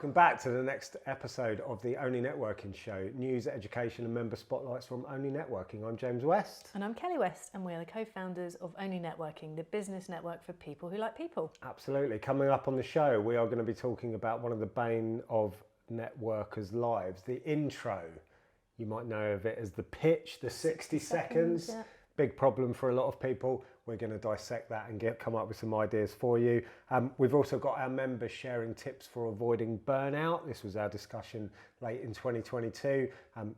welcome back to the next episode of the ONLE Networking Show, news, education and member spotlights from ONLE Networking. I'm James West. And I'm Kelly West, and we're the co-founders of ONLE Networking, the business network for people who like people. Absolutely. Coming up on the show, we are going to be talking about one of the bane of networkers' lives, the intro. You might know of it as the pitch, the 60 seconds. Yeah. Big problem for a lot of people. We're going to dissect that and come up with some ideas for you. We've also got our members sharing tips for avoiding burnout. This was our discussion late in 2022.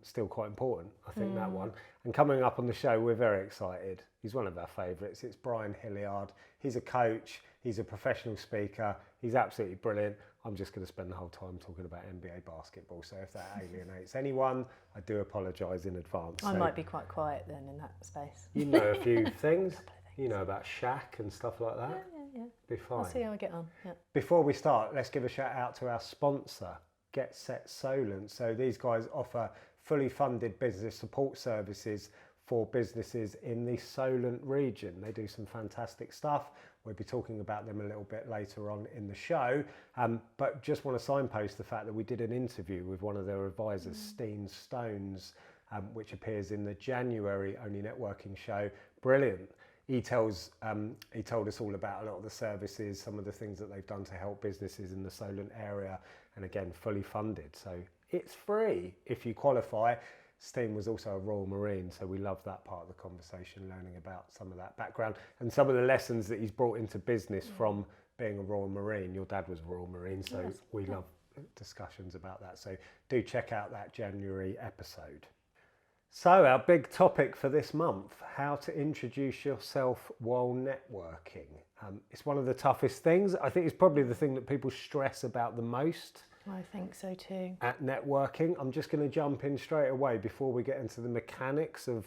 Still quite important, I think, that one. And coming up on the show, we're very excited. He's one of our favourites. It's Brian Hilliard. He's a coach. He's a professional speaker. He's absolutely brilliant. I'm just going to spend the whole time talking about NBA basketball. So if that alienates anyone, I do apologise in advance. I might be quite quiet then in that space. You know a few things. You know about Shaq and stuff like that. Yeah. Be fine. I'll see how I get on. Yeah. Before we start, let's give a shout out to our sponsor, Get Set Solent. So these guys offer fully funded business support services for businesses in the Solent region. They do some fantastic stuff. We'll be talking about them a little bit later on in the show. But just want to signpost the fact that we did an interview with one of their advisors, Steen Stones, which appears in the January ONLE Networking Show. Brilliant. He told us all about a lot of the services, some of the things that they've done to help businesses in the Solent area, and again, fully funded. So it's free if you qualify. Steen was also a Royal Marine, so we love that part of the conversation, learning about some of that background and some of the lessons that he's brought into business from being a Royal Marine. Your dad was a Royal Marine, so yes, we love discussions about that. So do check out that January episode. So our big topic for this month, how to introduce yourself while networking. It's one of the toughest things. I think it's probably the thing that people stress about the most. I think so too. At networking. I'm just going to jump in straight away before we get into the mechanics of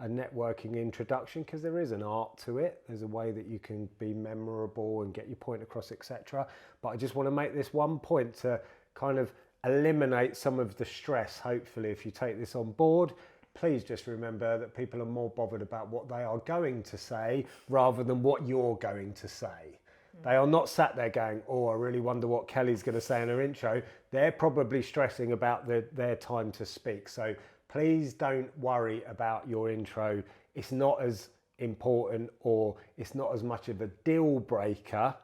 a networking introduction, because there is an art to it. There's a way that you can be memorable and get your point across, etc. But I just want to make this one point to kind of eliminate some of the stress, hopefully, if you take this on board. Please just remember that people are more bothered about what they are going to say rather than what you're going to say. They are not sat there going, oh, I really wonder what Kelly's going to say in her intro. They're probably stressing about their time to speak. So please don't worry about your intro. It's not as important, or it's not as much of a deal breaker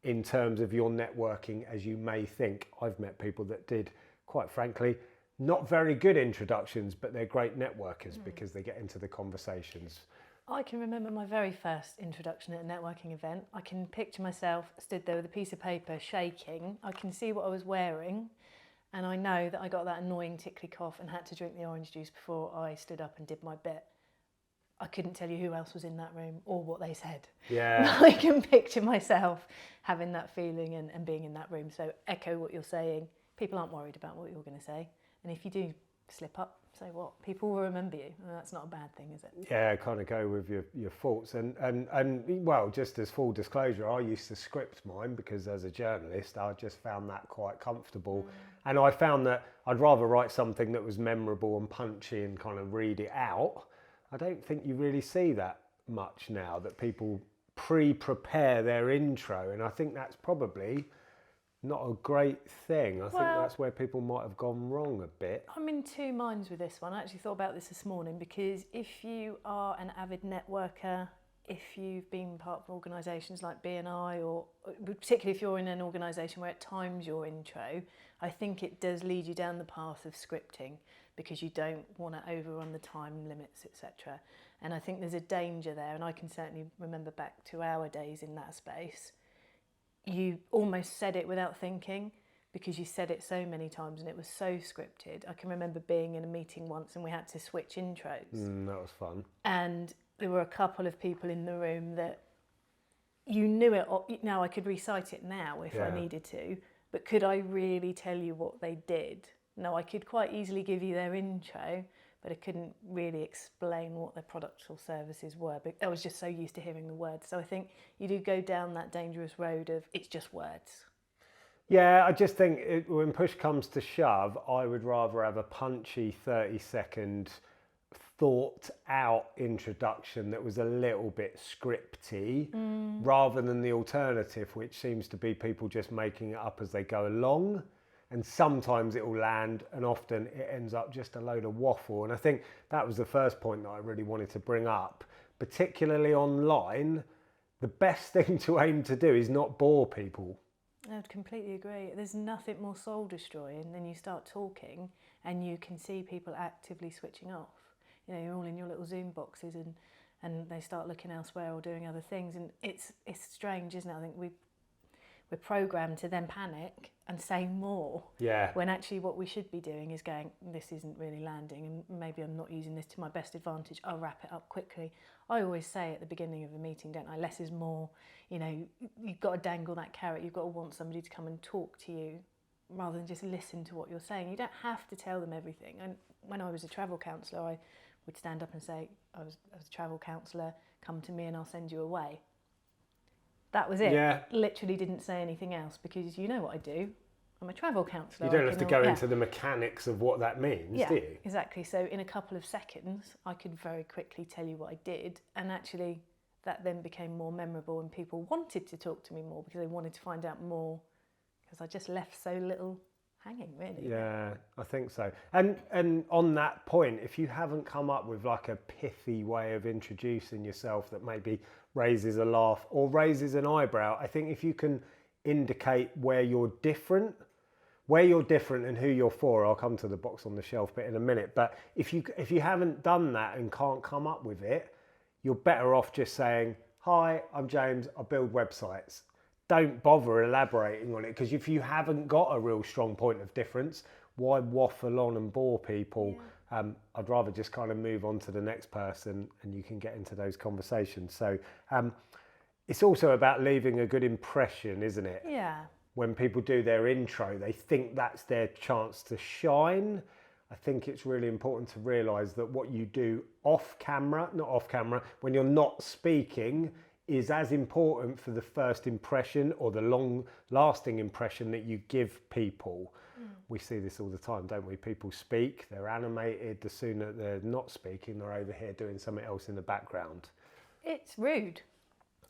in terms of your networking as you may think. I've met people that did, quite frankly, not very good introductions, but they're great networkers because they get into the conversations. I can remember my very first introduction at a networking event. I can picture myself stood there with a piece of paper shaking. I can see what I was wearing, and I know that I got that annoying tickly cough and had to drink the orange juice before I stood up and did my bit. I couldn't tell you who else was in that room or what they said. Yeah. I can picture myself having that feeling and being in that room. So echo what you're saying. People aren't worried about what you're going to say. And if you do slip up, say what? People will remember you. Well, that's not a bad thing, is it? Yeah, kind of go with your thoughts. And well, just as full disclosure, I used to script mine because as a journalist, I just found that quite comfortable. And I found that I'd rather write something that was memorable and punchy and kind of read it out. I don't think you really see that much now, that people pre-prepare their intro. And I think that's probably not a great thing. I think that's where people might have gone wrong a bit. I'm in two minds with this one. I actually thought about this morning, because if you are an avid networker, if you've been part of organisations like BNI, or particularly if you're in an organisation where at times your intro, I think it does lead you down the path of scripting, because you don't want to overrun the time limits, etc. And I think there's a danger there, and I can certainly remember back to our days in that space. You almost said it without thinking, because you said it so many times and it was so scripted. I can remember being in a meeting once and we had to switch intros. That was fun. And there were a couple of people in the room that you knew it. Now I could recite it now if I needed to, but could I really tell you what they did? No, I could quite easily give you their intro, but I couldn't really explain what their products or services were. But I was just so used to hearing the words. So I think you do go down that dangerous road of it's just words. Yeah, I just think when push comes to shove, I would rather have a punchy 30-second thought out introduction that was a little bit scripty rather than the alternative, which seems to be people just making it up as they go along. and sometimes it will land, and often it ends up just a load of waffle. And I think that was the first point that I really wanted to bring up, particularly online. The best thing to aim to do is not bore people. I would completely agree. There's nothing more soul destroying than you start talking and you can see people actively switching off. You know, you're all in your little Zoom boxes and they start looking elsewhere or doing other things, and it's strange, isn't it? I think we're programmed to then panic and say more. Yeah. When actually what we should be doing is going, this isn't really landing and maybe I'm not using this to my best advantage. I'll wrap it up quickly. I always say at the beginning of a meeting, don't I, less is more. You know, you've got to dangle that carrot. You've got to want somebody to come and talk to you rather than just listen to what you're saying. You don't have to tell them everything. And when I was a travel counsellor, I would stand up and say, I was a travel counsellor, come to me and I'll send you away. That was it. Yeah. Literally didn't say anything else because you know what I do. I'm a travel counsellor. You don't have to go into the mechanics of what that means, do you? Exactly. So in a couple of seconds, I could very quickly tell you what I did, and actually that then became more memorable and people wanted to talk to me more because they wanted to find out more because I just left so little hanging, really. Yeah, I think so. And on that point, if you haven't come up with like a pithy way of introducing yourself that maybe raises a laugh or raises an eyebrow, I think if you can indicate where you're different and who you're for, I'll come to the box on the shelf bit in a minute, but if you haven't done that and can't come up with it, you're better off just saying, hi, I'm James, I build websites. Don't bother elaborating on it, because if you haven't got a real strong point of difference, why waffle on and bore people? Yeah. I'd rather just kind of move on to the next person and you can get into those conversations. So it's also about leaving a good impression, isn't it? Yeah. When people do their intro, they think that's their chance to shine. I think it's really important to realise that what you do off camera, when you're not speaking, is as important for the first impression or the long-lasting impression that you give people. We see this all the time, don't we? People speak, they're animated. The sooner they're not speaking, they're over here doing something else in the background. It's rude,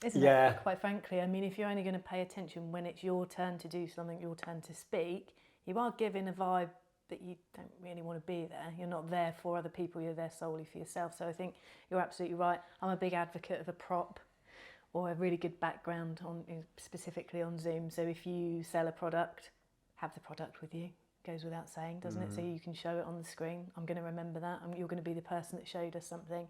isn't it? Quite frankly. I mean, if you're only going to pay attention when it's your turn to do something, your turn to speak, you are giving a vibe that you don't really want to be there. You're not there for other people, you're there solely for yourself. So I think you're absolutely right. I'm a big advocate of a prop or a really good background specifically on Zoom. So if you sell a product, have the product with you. Goes without saying, doesn't it? So you can show it on the screen. I'm going to remember that. You're going to be the person that showed us something.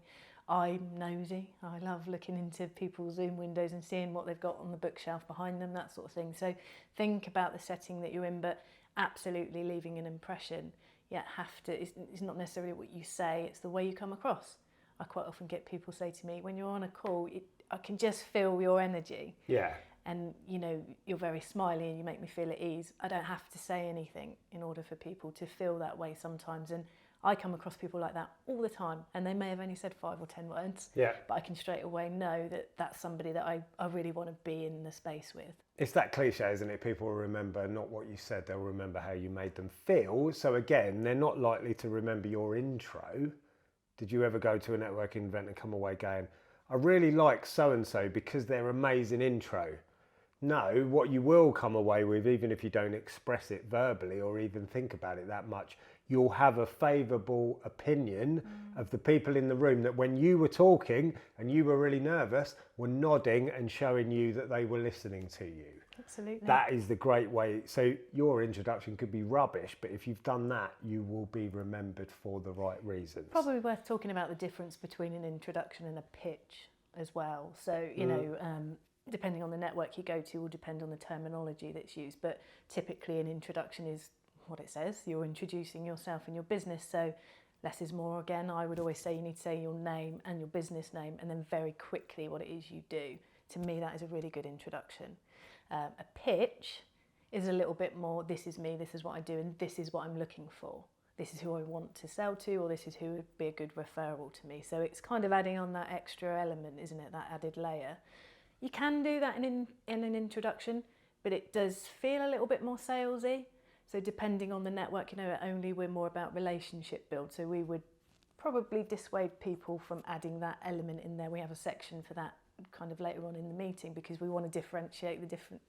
I'm nosy. I love looking into people's Zoom windows and seeing what they've got on the bookshelf behind them, that sort of thing. So think about the setting that you're in, but absolutely leaving an impression. Yet it's not necessarily what you say, it's the way you come across. I quite often get people say to me, when you're on a call, I can just feel your energy. Yeah. And, you know, you're very smiley and you make me feel at ease. I don't have to say anything in order for people to feel that way sometimes. And I come across people like that all the time. And they may have only said 5 or 10 words. Yeah. But I can straight away know that that's somebody that I really want to be in the space with. It's that cliche, isn't it? People will remember not what you said, they'll remember how you made them feel. So again, they're not likely to remember your intro. Did you ever go to a networking event and come away going, I really like so-and-so because they're amazing intro? No, what you will come away with, even if you don't express it verbally or even think about it that much, you'll have a favourable opinion of the people in the room that when you were talking and you were really nervous, were nodding and showing you that they were listening to you. Absolutely. That is the great way. So your introduction could be rubbish, but if you've done that, you will be remembered for the right reasons. Probably worth talking about the difference between an introduction and a pitch as well. So, you know, depending on the network you go to will depend on the terminology that's used, but typically an introduction is what it says. You're introducing yourself and your business, so less is more. Again, I would always say you need to say your name and your business name and then very quickly what it is you do. To me, that is a really good introduction. A pitch is a little bit more, this is me, this is what I do, and this is what I'm looking for. This is who I want to sell to, or this is who would be a good referral to me. So it's kind of adding on that extra element, isn't it, that added layer. You can do that in an introduction, but it does feel a little bit more salesy. So depending on the network, you know, at ONLE we're more about relationship build. So we would probably dissuade people from adding that element in there. We have a section for that kind of later on in the meeting, because we want to differentiate the different,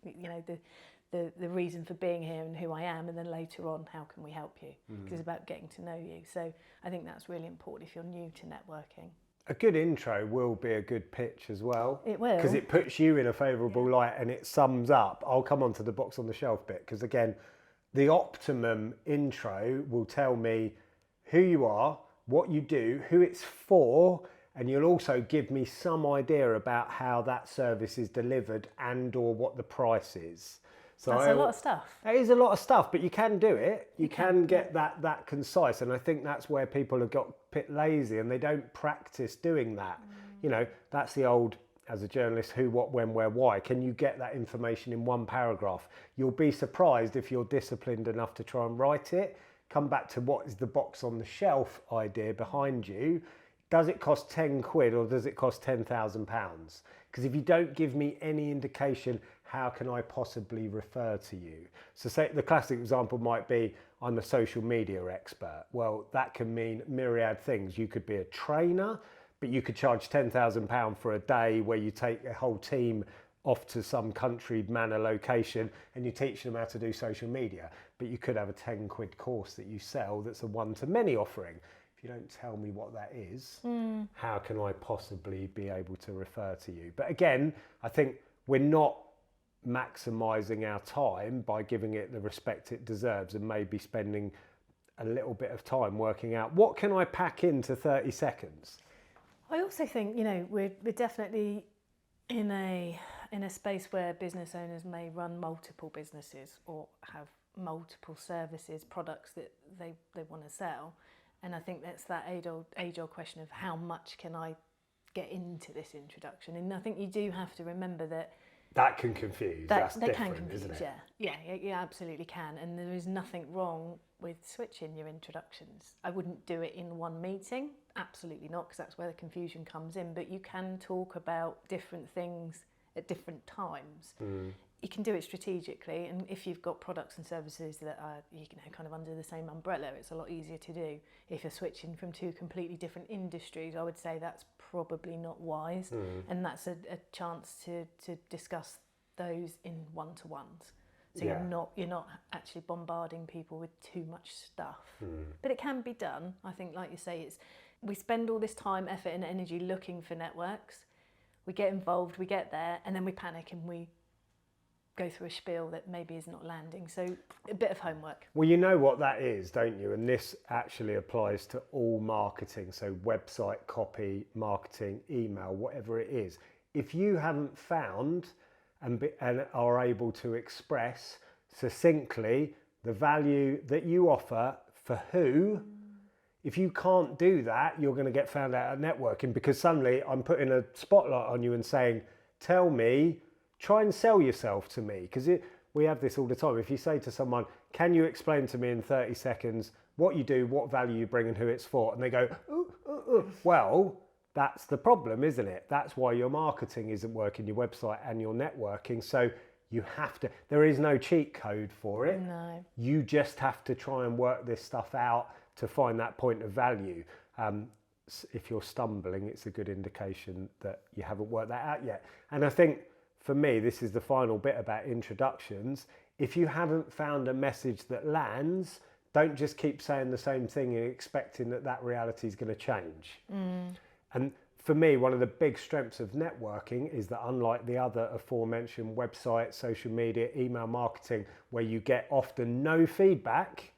the reason for being here and who I am, and then later on, how can we help you? Because it's about getting to know you. So I think that's really important if you're new to networking. A good intro will be a good pitch as well. It will. Because it puts you in a favourable light and it sums up. I'll come on to the box on the shelf bit, because again, the optimum intro will tell me who you are, what you do, who it's for, and you'll also give me some idea about how that service is delivered and or what the price is. So that's a lot of stuff. It is a lot of stuff, but you can do it. You can get that concise, and I think that's where people have got a bit lazy and they don't practice doing that. You know, that's the old, as a journalist, who, what, when, where, why. Can you get that information in one paragraph? You'll be surprised if you're disciplined enough to try and write it. Come back to what is the box on the shelf idea behind you. Does it cost 10 quid or does it cost £10,000? Because if you don't give me any indication, how can I possibly refer to you? So say the classic example might be, I'm a social media expert. Well, that can mean myriad things. You could be a trainer, but you could charge £10,000 for a day where you take a whole team off to some country manor location and you teach them how to do social media. But you could have a 10 quid course that you sell that's a one-to-many offering. If you don't tell me what that is, how can I possibly be able to refer to you? But again, I think we're not maximising our time by giving it the respect it deserves, and maybe spending a little bit of time working out what can I pack into 30 seconds. I also think, we're definitely in a space where business owners may run multiple businesses or have multiple services, products that they want to sell. And I think that's that age-old question of how much can I get into this introduction. And I think you do have to remember that can confuse. That's different, confuse, isn't it? Yeah, you absolutely can. And there is nothing wrong with switching your introductions. I wouldn't do it in one meeting, absolutely not, because that's where the confusion comes in. But you can talk about different things at different times. You can do it strategically, and if you've got products and services that are kind of under the same umbrella, it's a lot easier to do. If you're switching from two completely different industries, I would say that's probably not wise, and that's a chance to discuss those in one-to-ones. So you're not actually bombarding people with too much stuff. But it can be done. I think, like you say, we spend all this time, effort and energy looking for networks. We get involved, we get there, and then we panic and we go through a spiel that maybe is not landing. So a bit of homework. Well, you know what that is, don't you? And this actually applies to all marketing. So website, copy, marketing, email, whatever it is. If you haven't found and are able to express succinctly the value that you offer for who, if you can't do that, you're going to get found out at networking, because suddenly I'm putting a spotlight on you and saying, tell me, try and sell yourself to me. Because we have this all the time. If you say to someone, can you explain to me in 30 seconds what you do, what value you bring and who it's for? And they go, well, that's the problem, isn't it? That's why your marketing isn't working, your website and your networking. So you have to, there is no cheat code for it. No. You just have to try and work this stuff out to find that point of value. If you're stumbling, it's a good indication that you haven't worked that out yet. And I think for me, this is the final bit about introductions. If you haven't found a message that lands, don't just keep saying the same thing and expecting that reality is going to change. And for me, one of the big strengths of networking is that, unlike the other aforementioned website, social media, email marketing, where you get often no feedback,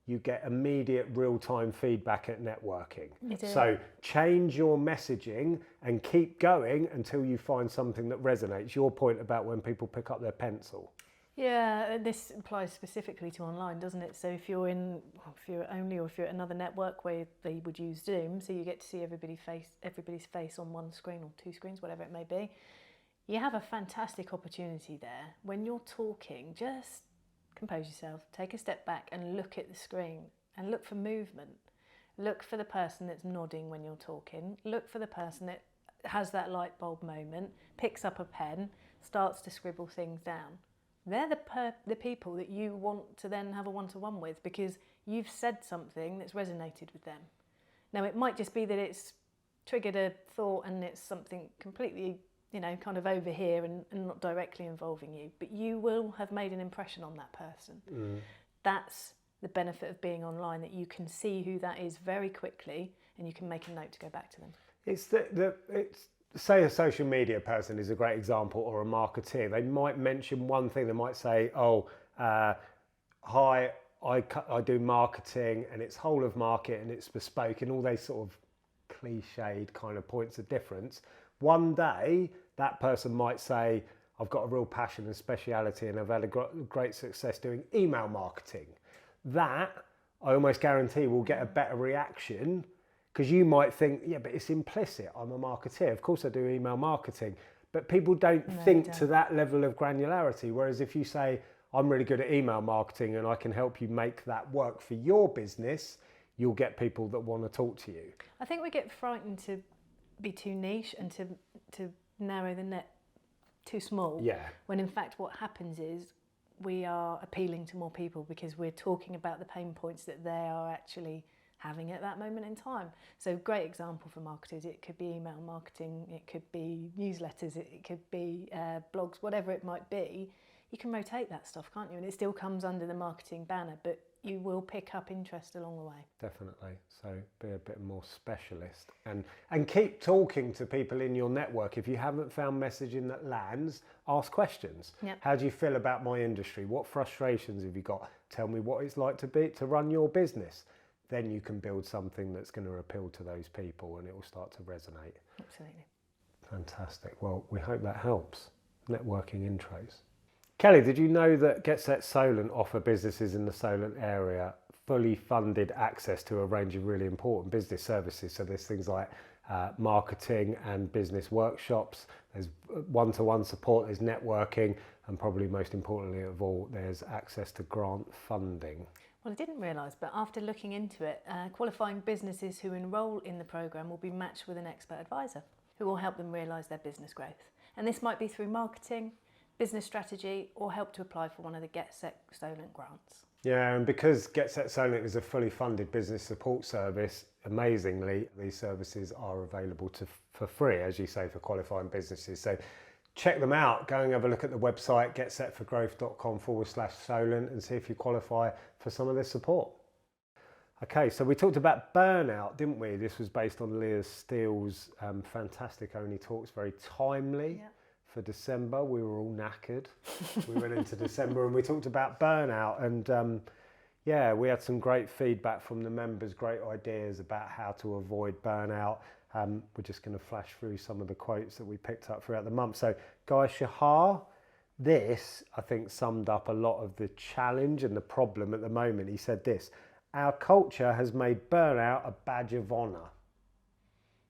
you get immediate real-time feedback at networking. So change your messaging and keep going until you find something that resonates. Your point about when people pick up their pencil. Yeah, this applies specifically to online, doesn't it? So if you're at another network where they would use Zoom, so you get to see everybody's face on one screen or two screens, whatever it may be, you have a fantastic opportunity there. When you're talking, just compose yourself, take a step back and look at the screen and look for movement. Look for the person that's nodding when you're talking. Look for the person that has that light bulb moment, picks up a pen, starts to scribble things down. They're the people that you want to then have a one-to-one with, because you've said something that's resonated with them. Now, it might just be that it's triggered a thought and it's something completely you know, kind of over here and not directly involving you, but you will have made an impression on that person. That's the benefit of being online, that you can see who that is very quickly and you can make a note to go back to them. It's say a social media person is a great example, or a marketeer. They might mention one thing. They might say, hi, I do marketing, and it's whole of market and it's bespoke, and all those sort of cliched kind of points of difference. One day that person might say, I've got a real passion and speciality and I've had a great success doing email marketing. That, I almost guarantee, will get a better reaction, because you might think, yeah, but it's implicit. I'm a marketeer. Of course I do email marketing. But people don't think to that level of granularity. Whereas if you say, I'm really good at email marketing and I can help you make that work for your business, you'll get people that want to talk to you. I think we get frightened to be too niche and to narrow the net too small. Yeah. When in fact what happens is we are appealing to more people because we're talking about the pain points that they are actually having at that moment in time. So great example for marketers, it could be email marketing, it could be newsletters, it could be blogs, whatever it might be. You can rotate that stuff, can't you? And it still comes under the marketing banner, but you will pick up interest along the way. Definitely. So be a bit more specialist and keep talking to people in your network. If you haven't found messaging that lands, ask questions. Yep. How do you feel about my industry? What frustrations have you got? Tell me what it's like to run your business. Then you can build something that's going to appeal to those people and it will start to resonate. Absolutely. Fantastic. Well, we hope that helps. Networking intros. Kelly, did you know that Get Set Solent offer businesses in the Solent area fully funded access to a range of really important business services? So there's things like marketing and business workshops, there's one-to-one support, there's networking, and probably most importantly of all, there's access to grant funding. Well, I didn't realise, but after looking into it, qualifying businesses who enrol in the programme will be matched with an expert advisor who will help them realise their business growth. And this might be through marketing, business strategy, or help to apply for one of the Get Set Solent grants. Yeah, and because Get Set Solent is a fully funded business support service, amazingly, these services are available for free, as you say, for qualifying businesses. So check them out. Go and have a look at the website, getsetforgrowth.com/Solent, and see if you qualify for some of this support. Okay, so we talked about burnout, didn't we? This was based on Leah Steele's fantastic Only Talks, very timely. Yep. For December. We were all knackered. We went into December and we talked about burnout, and yeah, we had some great feedback from the members, great ideas about how to avoid burnout. We're just going to flash through some of the quotes that we picked up throughout the month. So Guy Shahar, this I think summed up a lot of the challenge and the problem at the moment. He said this: our culture has made burnout a badge of honour.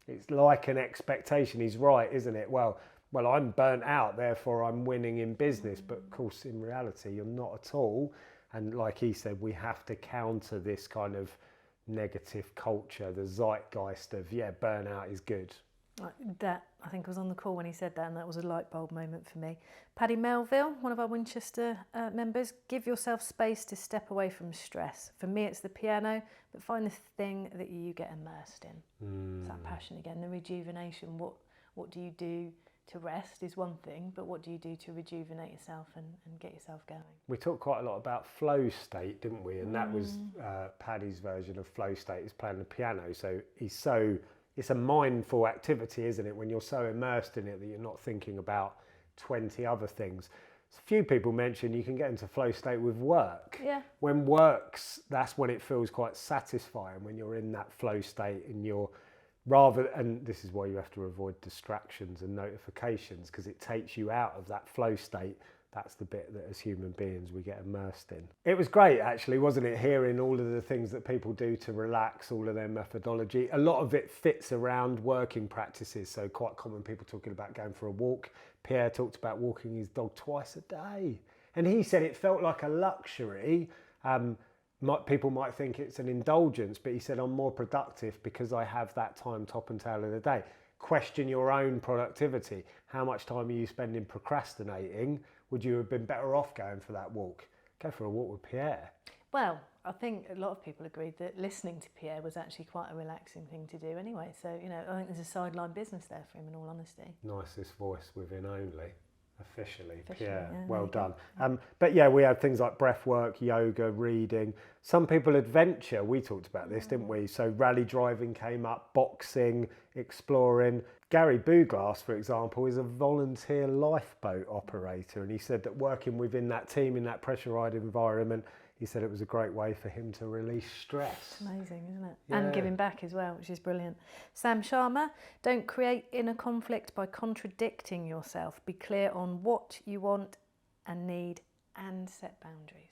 It's like an expectation. He's right, isn't it? Well, I'm burnt out, therefore I'm winning in business. But of course, in reality, you're not at all. And like he said, we have to counter this kind of negative culture, the zeitgeist of, yeah, burnout is good. That, I think, was on the call when he said that, and that was a light bulb moment for me. Paddy Melville, one of our Winchester members, give yourself space to step away from stress. For me, it's the piano, but find the thing that you get immersed in. It's that passion again, the rejuvenation. What do you do to rest is one thing, but what do you do to rejuvenate yourself and get yourself going? We talked quite a lot about flow state, didn't we? And that was Paddy's version of flow state, is playing the piano. So it's a mindful activity, isn't it? When you're so immersed in it that you're not thinking about 20 other things. So few people mention you can get into flow state with work. Yeah. When works, that's when it feels quite satisfying, when you're in that flow state and you're and this is why you have to avoid distractions and notifications, because it takes you out of that flow state. That's the bit that as human beings we get immersed in. It was great actually, wasn't it, hearing all of the things that people do to relax, all of their methodology. A lot of it fits around working practices, so quite common, people talking about going for a walk. Pierre talked about walking his dog twice a day. And he said it felt like a luxury. People might think it's an indulgence, but he said I'm more productive because I have that time top and tail of the day. Question your own productivity. How much time are you spending procrastinating? Would you have been better off going for that walk? Go for a walk with Pierre. Well, I think a lot of people agreed that listening to Pierre was actually quite a relaxing thing to do anyway. So, you know, I think there's a sideline business there for him, in all honesty. Nicest voice within ONLE. Officially, Pierre, yeah, well done. But yeah, we had things like breath work, yoga, reading. Some people adventure. We talked about this, didn't we? So rally driving came up, boxing, exploring. Gary Bouglass, for example, is a volunteer lifeboat operator, and he said that working within that team in that pressurised environment, he said it was a great way for him to release stress. Amazing, isn't it? Yeah. And giving back as well, which is brilliant. Sam Sharma, don't create inner conflict by contradicting yourself. Be clear on what you want and need and set boundaries.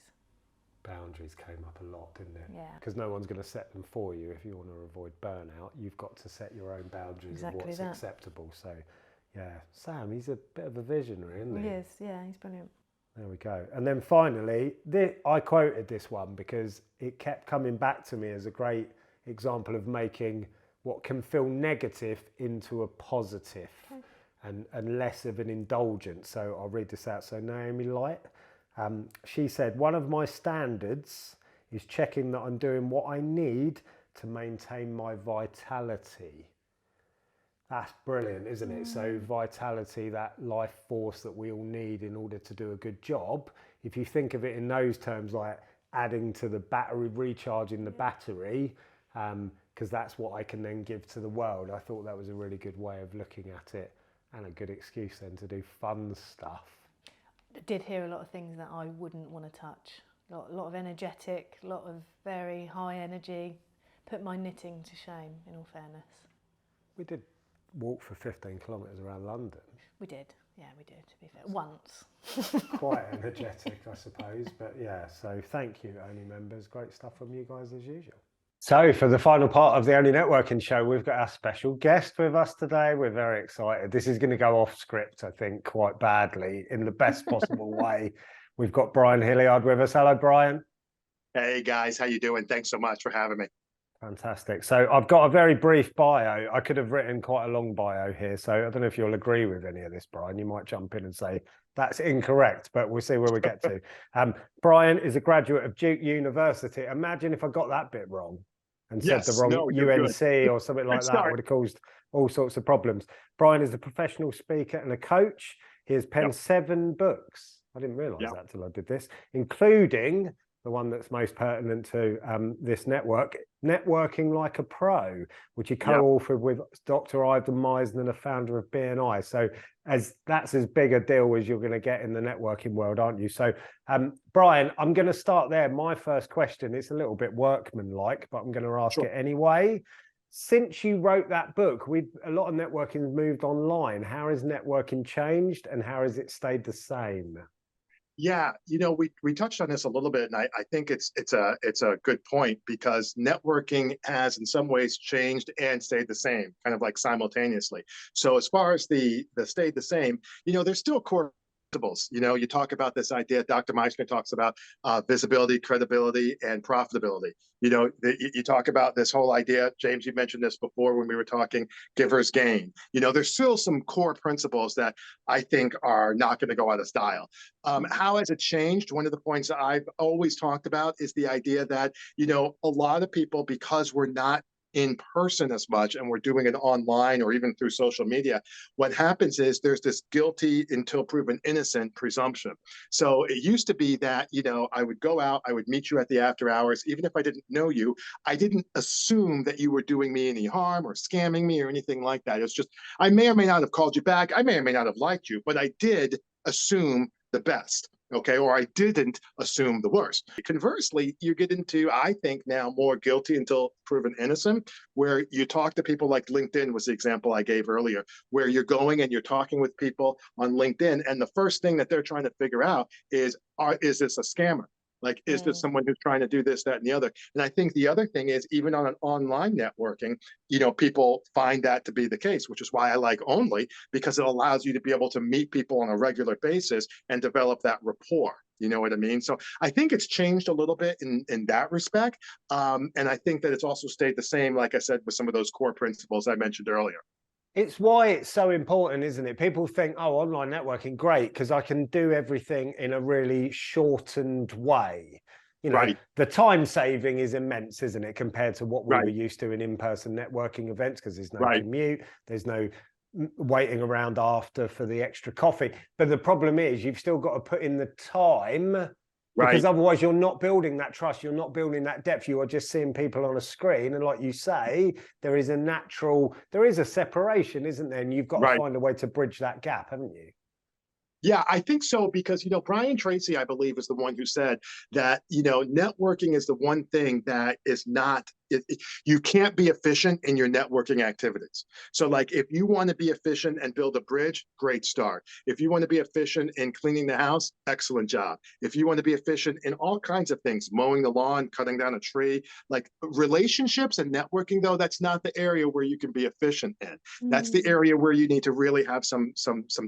Boundaries came up a lot, didn't it? Yeah. Because no one's going to set them for you. If you want to avoid burnout, you've got to set your own boundaries of what's acceptable. So, yeah, Sam, he's a bit of a visionary, isn't he? He is, yeah, he's brilliant. There we go. And then finally, I quoted this one because it kept coming back to me as a great example of making what can feel negative into a positive, and less of an indulgence. So I'll read this out. So Naomi Light, she said, one of my standards is checking that I'm doing what I need to maintain my vitality. That's brilliant, isn't it? So vitality, that life force that we all need in order to do a good job. If you think of it in those terms, like adding to the battery, recharging the battery, because that's what I can then give to the world. I thought that was a really good way of looking at it, and a good excuse then to do fun stuff. I did hear a lot of things that I wouldn't want to touch. A lot of energetic, a lot of very high energy. Put my knitting to shame, in all fairness. We did walk for 15 kilometres around London. We did, yeah, we did, to be fair, once. Quite energetic, I suppose, but yeah, so thank you, ONLE members. Great stuff from you guys as usual. So for the final part of the ONLE Networking Show, we've got our special guest with us today. We're very excited. This is going to go off script, I think, quite badly in the best possible way. We've got Brian Hilliard with us. Hello, Brian. Hey guys, how you doing? Thanks so much for having me. Fantastic. So I've got a very brief bio. I could have written quite a long bio here. So I don't know if you'll agree with any of this, Brian. You might jump in and say that's incorrect, but we'll see where we get to. Brian is a graduate of Duke University. Imagine if I got that bit wrong and said the wrong UNC or something like that. Would have caused all sorts of problems. Brian is a professional speaker and a coach. He has penned 7 books. I didn't realise that till I did this, including the one that's most pertinent to this network, Networking Like a Pro, which he co-authored with Dr. Ivan Meisner, the founder of BNI. So that's as big a deal as you're going to get in the networking world, aren't you? So, Brian, I'm going to start there. My first question, it's a little bit workmanlike, but I'm going to ask it anyway. Since you wrote that book, a lot of networking moved online. How has networking changed and how has it stayed the same? Yeah, you know, we touched on this a little bit, and I think it's a good point, because networking has in some ways changed and stayed the same, kind of like simultaneously. So as far as the stayed the same, you know, there's still core principles. You know, you talk about this idea, Dr. Meisner talks about visibility, credibility, and profitability. You know, you talk about this whole idea, James, you mentioned this before when we were talking givers gain. You know, there's still some core principles that I think are not going to go out of style. How has it changed? One of the points that I've always talked about is the idea that, you know, a lot of people, because we're not in person as much and we're doing it online or even through social media, what happens is there's this guilty until proven innocent presumption. So it used to be that, you know, I would go out, I would meet you at the after hours, even if I didn't know you, I didn't assume that you were doing me any harm or scamming me or anything like that. It's just, I may or may not have called you back, I may or may not have liked you, but I did assume the best. Okay, or I didn't assume the worst. Conversely, you get into, I think now, more guilty until proven innocent, where you talk to people like LinkedIn was the example I gave earlier, where you're going and you're talking with people on LinkedIn, and the first thing that they're trying to figure out is this a scammer? Like, is this someone who's trying to do this, that, and the other? And I think the other thing is, even on an online networking, you know, people find that to be the case, which is why I like ONLE, because it allows you to be able to meet people on a regular basis and develop that rapport. You know what I mean? So I think it's changed a little bit in that respect. And I think that it's also stayed the same, like I said, with some of those core principles I mentioned earlier. It's why it's so important, isn't it? People think, oh, online networking, great, because I can do everything in a really shortened way. You know, Right. the time saving is immense, isn't it, compared to what we were Right. used to in person networking events, because there's no Right. commute, there's no waiting around after for the extra coffee. But the problem is you've still got to put in the time, because Right. otherwise you're not building that trust, you're not building that depth, you are just seeing people on a screen. And like you say, there is a separation, isn't there? And you've got to Right. find a way to bridge that gap, haven't you? Yeah, I think so, because, Brian Tracy, I believe, is the one who said that, networking is the one thing that is not, you can't be efficient in your networking activities. So like, if you want to be efficient and build a bridge, great start. If you want to be efficient in cleaning the house, excellent job. If you want to be efficient in all kinds of things, mowing the lawn, cutting down a tree, like relationships and networking, though, that's not the area where you can be efficient in. That's the area where you need to really have some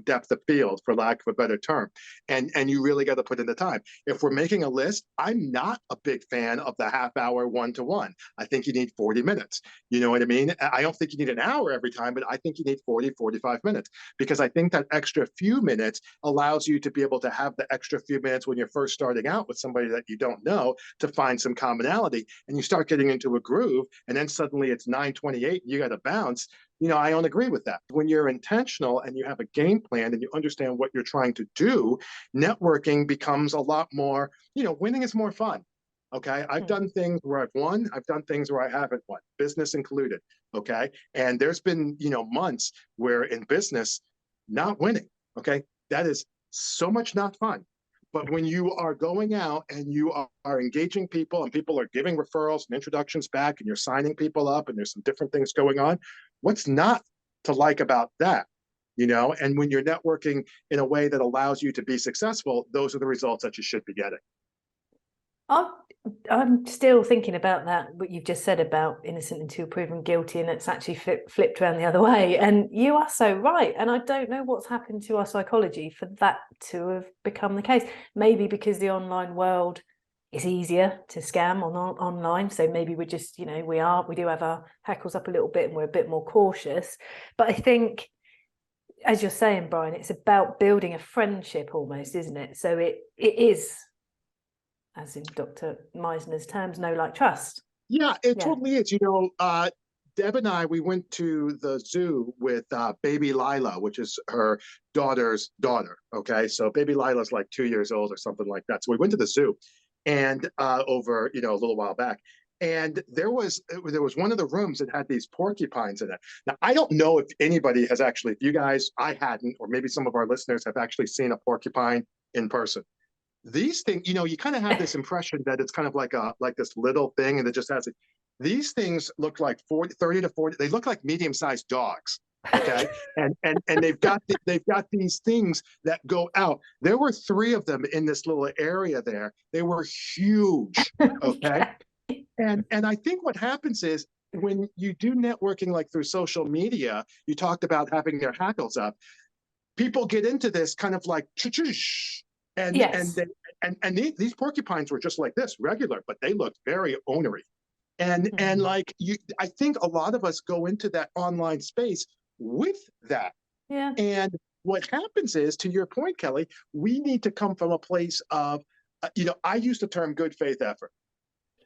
depth of field, for lack of a better term. And you really got to put in the time. If we're making a list, I'm not a big fan of the half-hour one-to-one. I think you need 40 minutes. You know what I mean? I don't think you need an hour every time, but I think you need 40, 45 minutes, because I think that extra few minutes allows you to be able to have the extra few minutes when you're first starting out with somebody that you don't know, to find some commonality, and you start getting into a groove, and then suddenly it's 9:28 and you got to bounce. I don't agree with that. When you're intentional and you have a game plan and you understand what you're trying to do, networking becomes a lot more, winning is more fun. Okay. I've done things where I've won. I've done things where I haven't won, business included. Okay. And there's been, months where in business, not winning. Okay. That is so much not fun. But when you are going out and you are engaging people, and people are giving referrals and introductions back, and you're signing people up, and there's some different things going on, what's not to like about that? And when you're networking in a way that allows you to be successful, those are the results that you should be getting. I'm still thinking about that, what you've just said about innocent until proven guilty, and it's actually flipped around the other way. And you are so right. And I don't know what's happened to our psychology for that to have become the case. Maybe because the online world is easier to scam online. So maybe we're just, we do have our hackles up a little bit, and we're a bit more cautious. But I think, as you're saying, Brian, it's about building a friendship almost, isn't it? So it is, as in Dr. Meisner's terms, know, like, trust. Yeah, it totally is. Deb and I, we went to the zoo with baby Lila, which is her daughter's daughter. Okay, so baby Lila's like 2 years old or something like that. So we went to the zoo, and over a little while back, and there was one of the rooms that had these porcupines in it. Now, I don't know if anybody has actually, if you guys, I hadn't, or maybe some of our listeners have actually seen a porcupine in person. These things, you kind of have this impression that it's kind of like this little thing, and it just has it. These things look like 30 to 40. They look like medium-sized dogs. Okay, and they've got these things that go out. There were 3 of them in this little area there. They were huge. Okay, and I think what happens is, when you do networking like through social media, you talked about having their hackles up. People get into this kind of like and yes. and these porcupines were just like this, regular, but they looked very ornery. And like I think a lot of us go into that online space with that. Yeah. And what happens is, to your point, Kelly, we need to come from a place of, I use the term good faith effort.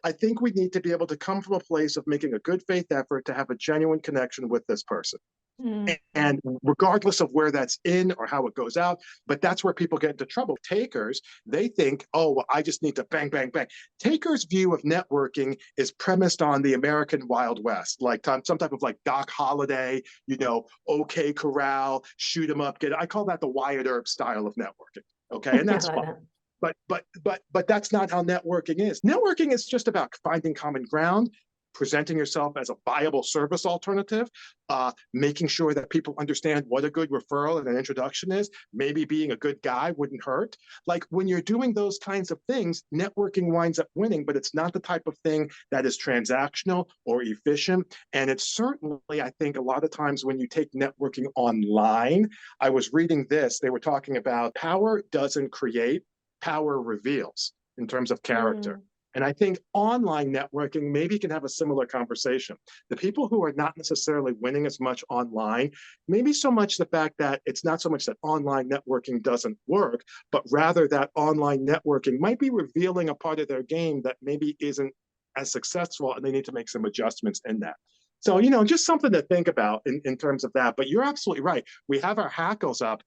I think we need to be able to come from a place of making a good faith effort to have a genuine connection with this person. And regardless of where that's in or how it goes out, but that's where people get into trouble. Takers, they think, oh, well, I just need to bang, bang, bang. Takers' view of networking is premised on the American Wild West, like some type of like Doc Holliday, OK Corral, shoot 'em up, I call that the Wyatt Earp style of networking. Okay, and that's fine. But that's not how networking is. Networking is just about finding common ground, presenting yourself as a viable service alternative, making sure that people understand what a good referral and an introduction is. Maybe being a good guy wouldn't hurt. Like, when you're doing those kinds of things, networking winds up winning, but it's not the type of thing that is transactional or efficient. And it's certainly, I think, a lot of times when you take networking online, I was reading this, they were talking about power doesn't create, power reveals, in terms of character. And I think online networking maybe can have a similar conversation. The people who are not necessarily winning as much online, maybe so much the fact that it's not so much that online networking doesn't work, but rather that online networking might be revealing a part of their game that maybe isn't as successful, and they need to make some adjustments in that. So, just something to think about in terms of that. But you're absolutely right. We have our hackles up.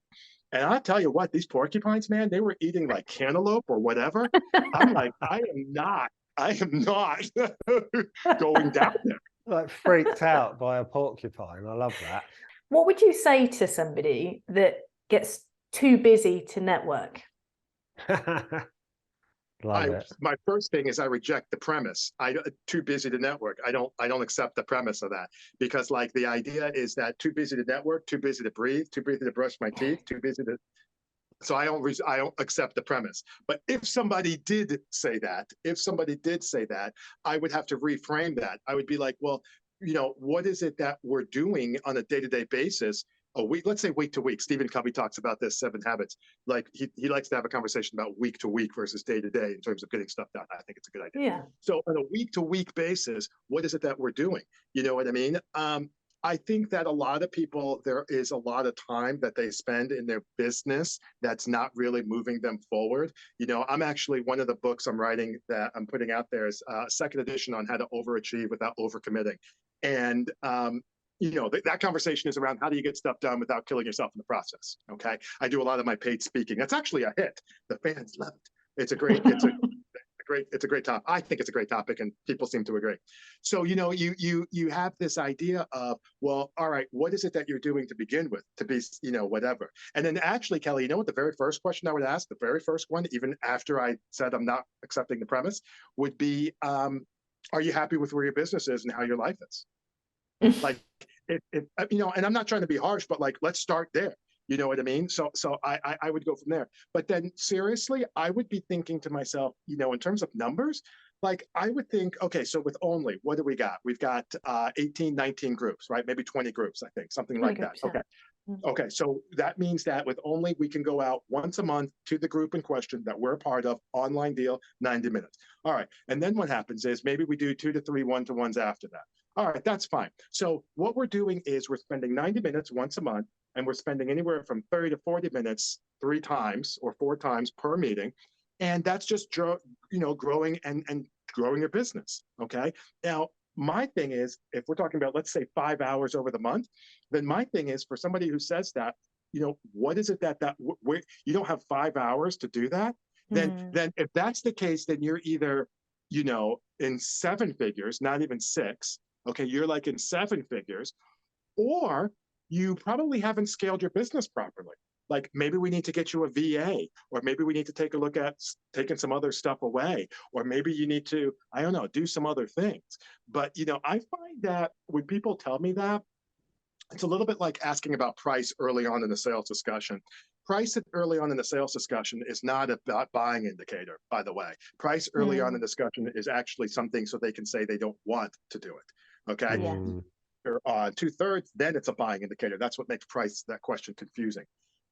And I'll tell you what, these porcupines, man, they were eating like cantaloupe or whatever. I'm like, I am not going down there. Like freaked out by a porcupine. I love that. What would you say to somebody that gets too busy to network? Love it. My first thing is I reject the premise. Too busy to network. I don't accept the premise of that, because like the idea is that too busy to network, too busy to breathe, too busy to brush my teeth, too busy to. So I don't accept the premise. But if somebody did say that, I would have to reframe that. I would be like, well, what is it that we're doing on a day-to-day basis? A week, let's say week to week. Stephen Covey talks about this 7 habits. Like he likes to have a conversation about week to week versus day to day in terms of getting stuff done. I think it's a good idea. Yeah. So on a week to week basis, what is it that we're doing? You know what I mean? I think that a lot of people, there is a lot of time that they spend in their business that's not really moving them forward. I'm actually, one of the books I'm writing that I'm putting out there is a second edition on how to overachieve without overcommitting. And that conversation is around how do you get stuff done without killing yourself in the process. Okay. I do a lot of my paid speaking. That's actually a hit. The fans love it. It's a great topic. I think it's a great topic, and people seem to agree. So, you have this idea of, well, all right, what is it that you're doing to begin with to be, whatever. And then actually, Kelly, what the very first question I would ask, the very first one, even after I said I'm not accepting the premise, would be, are you happy with where your business is and how your life is? Like, and I'm not trying to be harsh, but like, let's start there. You know what I mean? So I would go from there. But then seriously, I would be thinking to myself, in terms of numbers, like I would think, okay, so with ONLE, what do we got? We've got 18, 19 groups, right? Maybe 20 groups, I think, something like that. Okay. Okay, so that means that with ONLE, we can go out once a month to the group in question that we're a part of, online deal, 90 minutes. All right, and then what happens is maybe we do 2 to 3 one-to-ones after that. All right, that's fine. So what we're doing is we're spending 90 minutes once a month, and we're spending anywhere from 30 to 40 minutes 3 times or 4 times per meeting. And that's just, growing and growing your business, okay? Now, my thing is, if we're talking about, let's say 5 hours over the month, then my thing is for somebody who says that, what is it that you don't have 5 hours to do that? Then if that's the case, then you're either, in 7 figures, not even 6, okay, you're like in 7 figures, or you probably haven't scaled your business properly. Like maybe we need to get you a VA, or maybe we need to take a look at taking some other stuff away, or maybe you need to, I don't know, do some other things. But, I find that when people tell me that, it's a little bit like asking about price early on in the sales discussion. Price early on in the sales discussion is not a buying indicator, by the way. Price early on in the discussion is actually something so they can say they don't want to do it. Okay. Yeah. On 2/3, then it's a buying indicator. That's what makes that question confusing.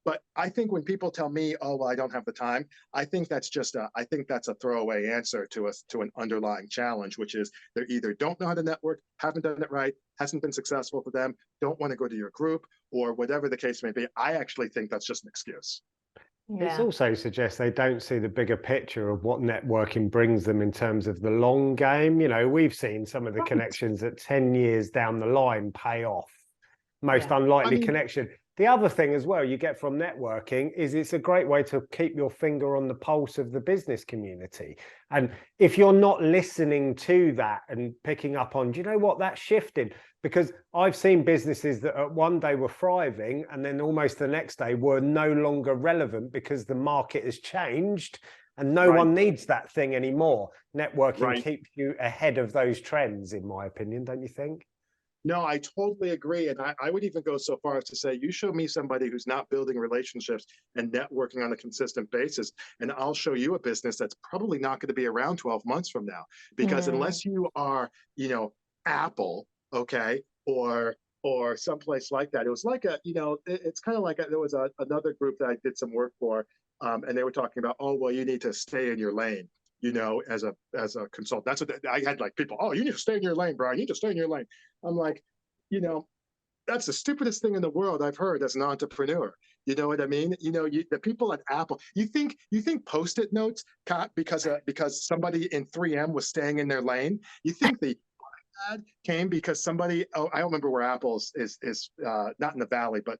But I think when people tell me, oh, well, I don't have the time, I think that's a throwaway answer to an underlying challenge, which is they either don't know how to network, haven't done it right, hasn't been successful for them, don't want to go to your group, or whatever the case may be. I actually think that's just an excuse. It also suggests they don't see the bigger picture of what networking brings them in terms of the long game. We've seen some of the connections that 10 years down the line pay off. Most unlikely connection. The other thing as well you get from networking is it's a great way to keep your finger on the pulse of the business community. And if you're not listening to that and picking up on, do you know what, that's shifted? Because I've seen businesses that at one day were thriving and then almost the next day were no longer relevant because the market has changed and no one needs that thing anymore. Networking keeps you ahead of those trends, in my opinion, don't you think? No, I totally agree. And I would even go so far as to say, you show me somebody who's not building relationships and networking on a consistent basis, and I'll show you a business that's probably not going to be around 12 months from now. Because unless you are, Apple, okay, or someplace like that, it was like it's kind of like there was another group that I did some work for, and they were talking about, oh, well, you need to stay in your lane. as a consultant. That's what I had, like, people, oh, you need to stay in your lane, Brian. You need to stay in your lane. I'm like, that's the stupidest thing in the world I've heard as an entrepreneur. You know what I mean? The people at Apple, you think Post-it notes because somebody in 3M was staying in their lane? You think the came because somebody, I don't remember where Apple is not in the Valley, but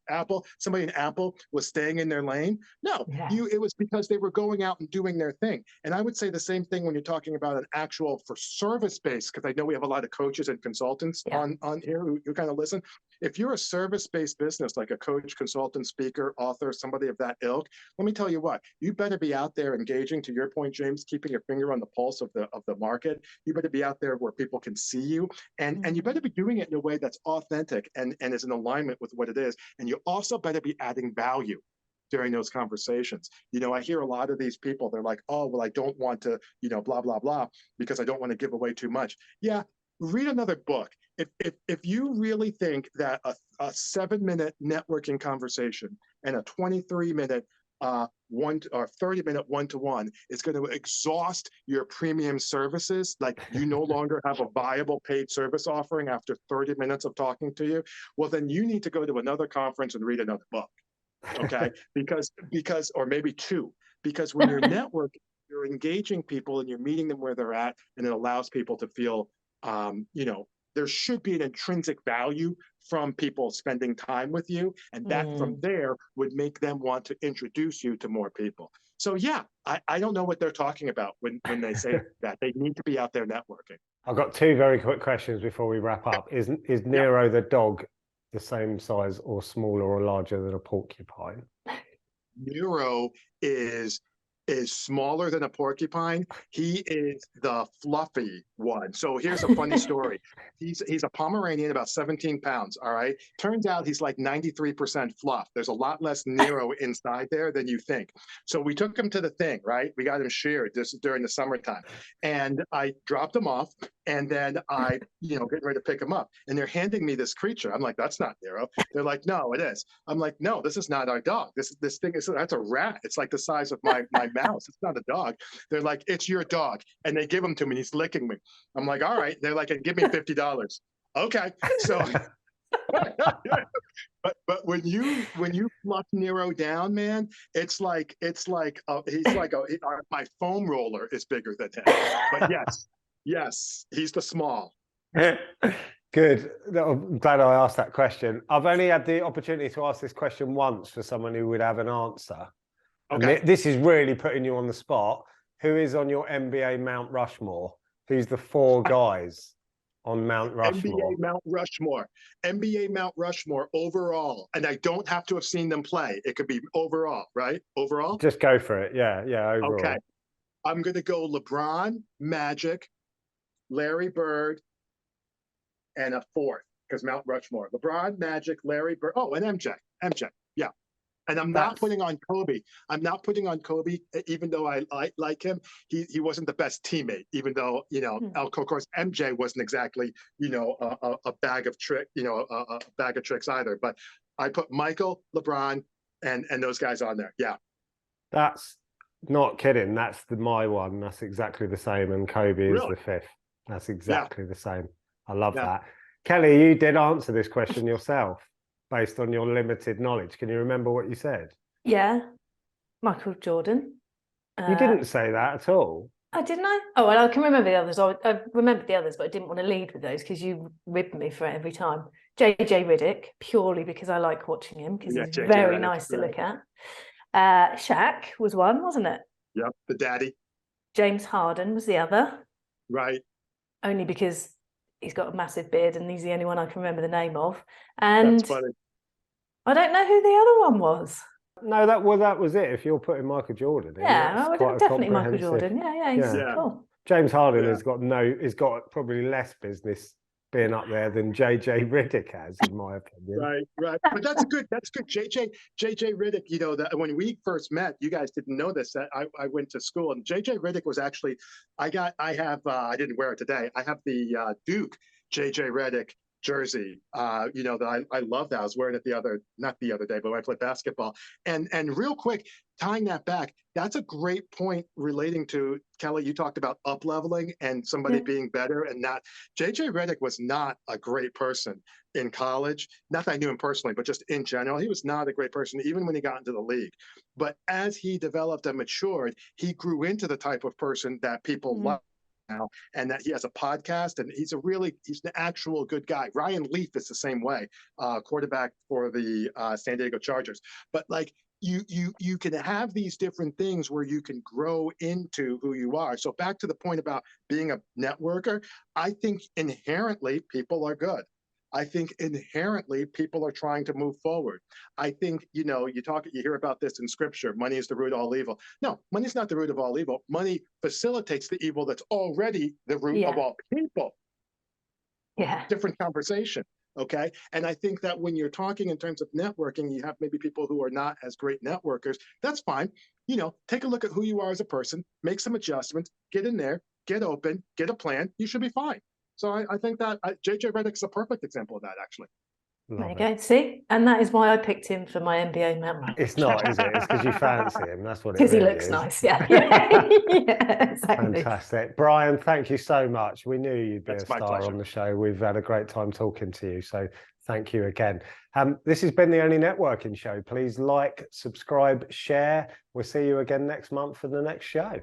somebody in Apple was staying in their lane? No, it was because they were going out and doing their thing. And I would say the same thing when you're talking about an actual for service-based, because I know we have a lot of coaches and consultants on here who kind of listen. If you're a service-based business, like a coach, consultant, speaker, author, somebody of that ilk, let me tell you what, you better be out there engaging, to your point, James, keeping your finger on the pulse of the market. You better be out there where people can see you. And you better be doing it in a way that's authentic and is in alignment with what it is. And you also better be adding value during those conversations. I hear a lot of these people, they're like, oh, well, I don't want to, blah, blah, blah, because I don't want to give away too much. Yeah, read another book. If you really think that a 7-minute networking conversation and a 23-minute 30-minute one-to-one is going to exhaust your premium services, like you no longer have a viable paid service offering after 30 minutes of talking to you, well, then you need to go to another conference and read another book, okay? because or maybe two, because when you're networking, you're engaging people and you're meeting them where they're at, and it allows people to feel, there should be an intrinsic value from people spending time with you. And that from there would make them want to introduce you to more people. So yeah, I don't know what they're talking about when they say that. They need to be out there networking. I've got two very quick questions before we wrap up. Is Nero the dog the same size or smaller or larger than a porcupine? Nero is smaller than a porcupine. He is the fluffy one. So here's a funny story. He's a Pomeranian, about 17 pounds, all right? Turns out he's like 93% fluff. There's a lot less Nero inside there than you think. So we took him to the thing, right? We got him sheared during the summertime. And I dropped him off, and then I, getting ready to pick him up. And they're handing me this creature. I'm like, that's not Nero. They're like, no, it is. I'm like, no, this is not our dog. This thing that's a rat. It's like the size of my mouse. It's not a dog. They're like, it's your dog. And they give him to me, and he's licking me. I'm like, all right. They're like, and give me $50. Okay. So, but when you fluff Nero down, man, it's like my foam roller is bigger than him. But yes, he's the small. Good. I'm glad I asked that question. I've only had the opportunity to ask this question once for someone who would have an answer. Okay. And this is really putting you on the spot. Who is on your NBA Mount Rushmore? Who's the 4 guys on Mount Rushmore? NBA Mount Rushmore overall. And I don't have to have seen them play. It could be overall, right? Overall? Just go for it. Yeah, overall. Okay. I'm going to go LeBron, Magic, Larry Bird, and a 4th, because Mount Rushmore. LeBron, Magic, Larry Bird. Oh, and MJ. Yeah. And I'm not putting on Kobe. Even though I like him. He wasn't the best teammate, even though, of course, MJ wasn't exactly, a bag of tricks either. But I put Michael, LeBron, and those guys on there. Yeah. That's not kidding. That's my one. That's exactly the same. And Kobe is the 5th. That's exactly the same. I love that. Kelly, you did answer this question yourself based on your limited knowledge. Can you remember what you said? Yeah, Michael Jordan. You didn't say that at all. Oh, didn't I? Oh, well, I can remember the others. I remembered the others, but I didn't want to lead with those because you ribbed me for it every time. JJ Riddick, purely because I like watching him, because he's very nice to look at. Shaq was one, wasn't it? Yep, the daddy. James Harden was the other. Right. Only because he's got a massive beard and he's the only one I can remember the name of. And that's funny. I don't know who the other one was. No, that was it. If you're putting Michael Jordan in, definitely Michael Jordan. Yeah, he's cool. James Harden has got probably less business being up there than JJ Riddick has, in my opinion. Right. But that's good. JJ Riddick, when we first met, you guys didn't know this. I went to school, and JJ Riddick was actually, I didn't wear it today. I have the Duke JJ Riddick jersey, that I love that. I was wearing it not the other day, but when I played basketball. And real quick, tying that back, that's a great point relating to, Kelly, you talked about up leveling and somebody being better and not. JJ Redick was not a great person in college. Not that I knew him personally, but just in general, he was not a great person, even when he got into the league. But as he developed and matured, he grew into the type of person that people love now, and that he has a podcast, and he's an actual good guy. Ryan Leaf is the same way, quarterback for the San Diego Chargers. But like, you can have these different things where you can grow into who you are. So back to the point about being a networker, I think inherently people are good. I think inherently people are trying to move forward. I think, you hear about this in scripture, money is the root of all evil. No, money's not the root of all evil. Money facilitates the evil that's already the root of all people. Yeah. Different conversation. Okay. And I think that when you're talking in terms of networking, you have maybe people who are not as great networkers. That's fine. Take a look at who you are as a person, make some adjustments, get in there, get open, get a plan. You should be fine. So I think that JJ Redick's a perfect example of that, actually. There you go. See, and that is why I picked him for my NBA memory. It's not, is it? It's because you fancy him. That's what it Because really he looks is. nice. Yeah. Yeah, exactly. Fantastic. Brian, thank you so much. We knew you'd be That's a my star pleasure. on the show. We've had a great time talking to you. So thank you again. This has been the ONLE Networking Show. Please like, subscribe, share. We'll see you again next month for the next show.